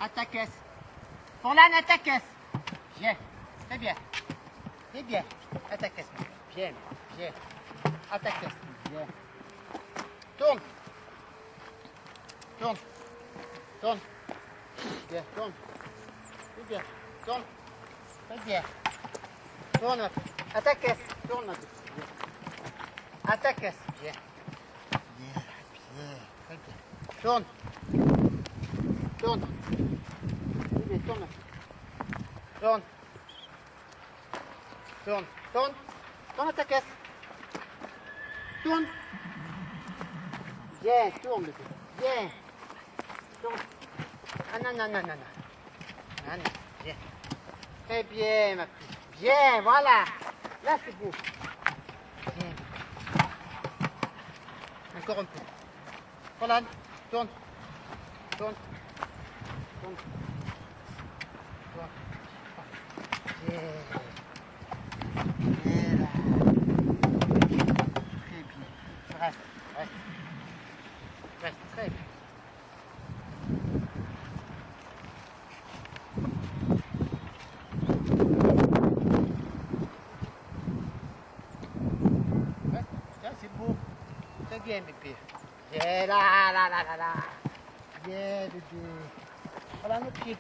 À ta caisse. Forlan, à ta caisse. Viens. Très bien. Très bien. À ta caisse. Viens. Viens. À ta caisse. Viens. Tourne. Tourne. Tourne. Bien. Tourne. Très bien. Tourne. Très bien. Tourne. À ta caisse. Tourne. Bien. À ta caisse. Bien. Bien. Bien. Très bien. Tourne. Tourne. Très bien. Tourne. Tourne. Tourne. Tourne. Tourne à ta caisse. Tourne. Bien. Tourne. Bien. Tourne. Ah non, non, non, non, non. Ah non. Bien. Très bien, ma petite. Bien, voilà. Là, c'est beau. Bien. Encore un peu. Voilà. Tourne. Tourne. Tourne. Tourne. Bien. Bien là. Très bien. Reste. Reste. Reste. Très bien. C'est beau. Très bien, bébé. Bien là, là, là, là, là. Bien, bébé. Voilà nos pieds.